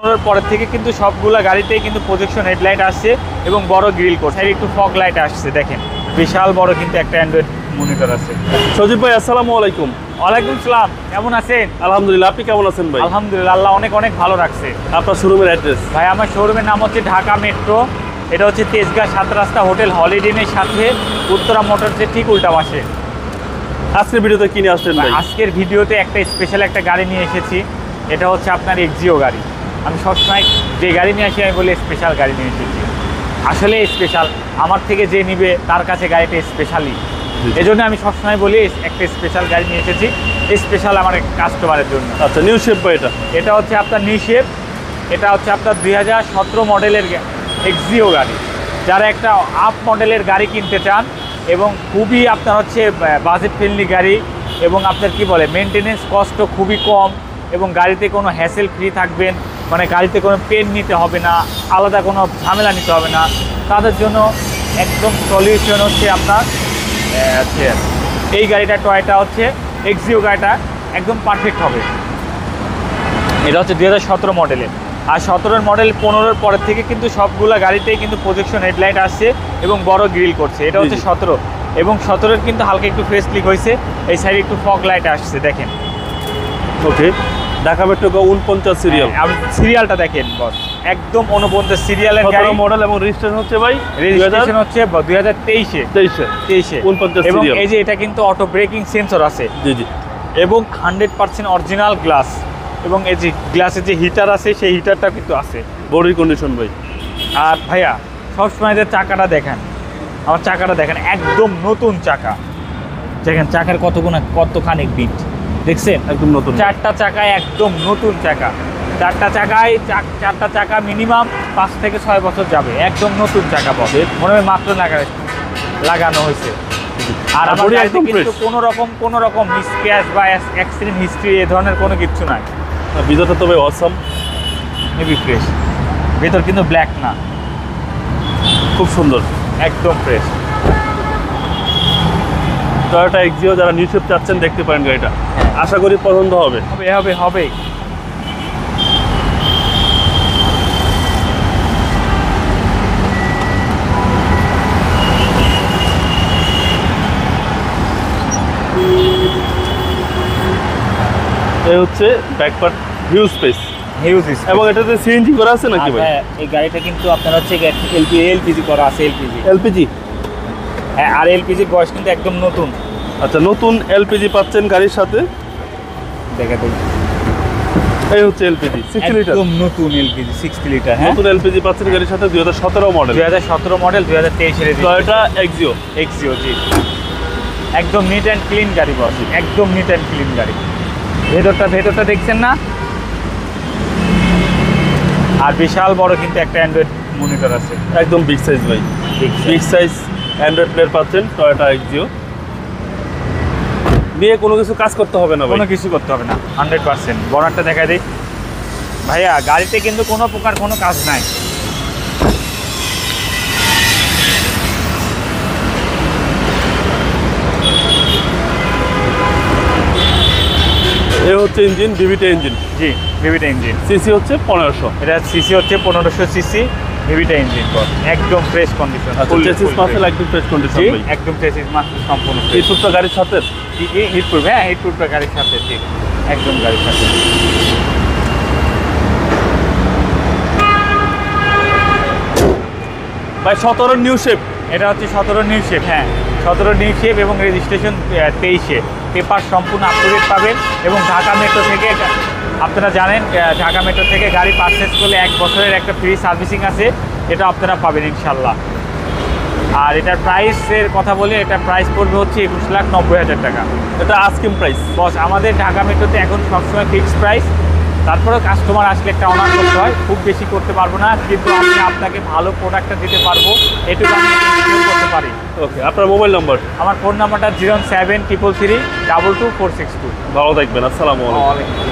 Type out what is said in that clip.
পরের থেকে কিন্তু সবগুলা গাড়িতেই কিন্তু প্রজেকশন হেডলাইট আসছে এবং বড় গ্রিল করছে, একটু ফগ লাইট আসছে। দেখেন বিশাল বড় কিন্তু একটা অ্যান্ড্রয়েড মনিটর আছে। সজীব ভাই আসসালামু আলাইকুম। ওয়ালাইকুম সালাম, কেমন আছেন? আলহামদুলিল্লাহ, আপনি কেমন আছেন ভাই? আলহামদুলিল্লাহ, আল্লাহ অনেক অনেক ভালো রাখছে। আপনার শোরুমের অ্যাড্রেস? ভাই আমার শোরুমের নাম হচ্ছে ঢাকা মেট্রো, এটা হচ্ছে তেজগাঁ 7 রাস্তা হোটেল হলিডেনের সাথে উত্তরা মোটরসের ঠিক উল্টা পাশে। আজকের ভিডিওতে কিনে আসছেন ভাই? আজকের ভিডিওতে একটা স্পেশাল একটা গাড়ি নিয়ে এসেছি, এটা হচ্ছে আপনার এক্সিও গাড়ি। আমি সবসময় যে গাড়ি নিয়ে আসি আমি বলি স্পেশাল গাড়ি নিয়ে এসেছি, আসলে স্পেশাল। আমার থেকে যে নিবে তার কাছে গাড়িটা স্পেশালি, এই জন্য আমি সবসময় বলি একটা স্পেশাল গাড়ি নিয়ে এসেছি, স্পেশাল আমার কাস্টমারের জন্য। আচ্ছা, নিউ শেপ ভাই এটা হচ্ছে আপনার নিউ শেপ, এটা হচ্ছে আপনার 2017 মডেলের এক্সিও গাড়ি। যারা একটা আপ মডেলের গাড়ি কিনতে চান এবং খুবই আপনার হচ্ছে বাজেট ফ্রেন্ডলি গাড়ি এবং আপনার কি বলে মেনটেনেন্স কস্টও খুবই কম এবং গাড়িতে কোনো হ্যাসেল ফ্রি থাকবেন, মানে গাড়িতে কোনো পেন নিতে হবে না, আলাদা কোনো ঝামেলা নিতে হবে না, তাদের জন্য একদম সলিউশন হচ্ছে আপনার এই গাড়িটা। টয়টা হচ্ছে এক্সিও গাড়িটা একদম পারফেক্ট হবে। এটা হচ্ছে 2017 মডেলের, আর 17 মডেল 15 পরের থেকে কিন্তু সবগুলা গাড়িতেই কিন্তু প্রজেকশন হেডলাইট আসছে এবং বড় গ্রিল করছে। এটা হচ্ছে 17 এবং 17 কিন্তু হালকা একটু ফেস ক্লিক হয়েছে, এই সাইডে একটু ফগ লাইট আসছে। দেখেন ওকে, ঢাকা মেট্রো 49 সিরিয়াল। আপনি সিরিয়ালটা দেখেন বস, একদম 49 সিরিয়ালের গাড়ি, মডেল এবং রেজিস্ট্রেশন হচ্ছে ভাই রেজিস্ট্রেশন হচ্ছে 2023 এবং এই যে এটা কিন্তু অটো ব্রেকিং সেন্সর আছে। জি জি, এবং 100% অরিজিনাল গ্লাস এবং এই যে গ্লাসের যে হিটার আছে সেই হিটারটা কিন্তু আছে। বডির কন্ডিশন ভাই। আর ভাইয়া সবসময় যে চাকাটা দেখেন, আমার চাকাটা দেখেন একদম নতুন চাকা, দেখেন চাকার কতখানি বিট দেখছেন, একদম নতুন। চারটা চাকায় একদম নতুন চাকা, চারটা চাকা মিনিমাম 5 থেকে 6 বছর যাবে, একদম নতুন চাকা পাবে, মনে হয় মাত্র লাগানো হয়েছে। আর আমার গাড়িতে কিন্তু কোনো রকম স্ক্র্যাচ বা অ্যাক্সিডেন্ট হিস্ট্রি এ ধরনের কোনো কিছু নাই। ভিতরটা তবে অসাম, হেভি ফ্রেশ, ভেতর কিন্তু ব্ল্যাক না, খুব সুন্দর, একদম ফ্রেশ। টয়োটা এক্সিও যারা নিউ শেপ চাচ্ছেন দেখতে পারেন গাড়িটা, আশা করি পছন্দ হবে। হবে এই হচ্ছে ব্যাকপার্ট হিউজ স্পেস এবং এটাতে সিএনজি করা আছে নাকি ভাই? এই গাড়িটা কিন্তু আপনার হচ্ছে এলপিজি করা আছে। এলপিজি, হ্যাঁ, আর এলপিজির বয়স কিন্তু একদম নতুন। আচ্ছা, নতুন এলপিজি পাচ্ছেন গাড়ির সাথে। এই হচ্ছে এলপিজি 60 লিটার, একদম নতুন এলপিজি 60 লিটার। হ্যাঁ, নতুন এলপিজি পাচ্ছেন গাড়ির সাথে 2017 মডেল। 2023 এর টয়োটা এক্সিও জি, একদম নিট অ্যান্ড ক্লিন গাড়ি বস, একদম নিট অ্যান্ড ক্লিন গাড়ি। ভেতরটা দেখছেন না? আর বিশাল বড় কিন্তু একটা অ্যান্ড্রয়েড মনিটর আছে, একদম বিগ সাইজ ভাই, বিগ সাইজ অ্যান্ড্রয়েড প্লেয়ার পাচ্ছেন টয়োটা এক্সিও দিয়ে। কোনো কিছু কাজ করতে হবে না, কোনো কিছু করতে হবে না, 100%। বনারটা দেখা দিই ভাইয়া, গাড়িতে কিন্তু কোনো প্রকার কোনো কাজ নাই। এ হচ্ছে ইঞ্জিন, ভিভিটা ইঞ্জিন। জি, ভিভিটা ইঞ্জিন। সিসি হচ্ছে 1500, এটা সিসি হচ্ছে 1500 সিসি, ভিভিটা ইঞ্জিন বস, একদম ফ্রেশ কন্ডিশন। চেসিস মাসেল একদম ফ্রেশ কন্ডিশন ভাই, একদম চেসিস মাসেল সম্পূর্ণ ফ্রেশ। হিটপ্রুফটা গাড়ির সাথে, হিটপ্রুফ, হ্যাঁ হিটপ্রুফটা গাড়ির সাথে, ঠিক একদম গাড়ির সাথে। ভাই 17 নিউ শেপ, এটা হচ্ছে 17 নিউ শেপ। হ্যাঁ, 17 নিউ শেপ এবং রেজিস্ট্রেশন 23-এ, পেপার সম্পূর্ণ আপ টু ডেট পাবেন। এবং ঢাকা মেট্রো থেকে আপনারা জানেন, ঢাকা মেট্রো থেকে গাড়ি পারচেস করলে 1 বছরের একটা ফ্রি সার্ভিসিং আছে, এটা আপনারা পাবেন ইনশাল্লাহ। আর এটার প্রাইসের কথা বলে, এটা প্রাইস পড়বে হচ্ছে 21,90,000 টাকা। এটা আস্কিং প্রাইস বস, আমাদের ঢাকা মেট্রোতে এখন সবসময় ফিক্সড প্রাইস, তারপরেও কাস্টমার আসলে একটা অনার করতে হয়, খুব বেশি করতে পারবো না, কিন্তু আমি আপনাকে ভালো প্রোডাক্টটা দিতে পারবো, এটুকু আমি করতে পারি। ওকে, আপনার মোবাইল নাম্বার? আমার ফোন নাম্বারটা 07333 22462। ভালো থাকবেন, আসসালামু আলাইকুম।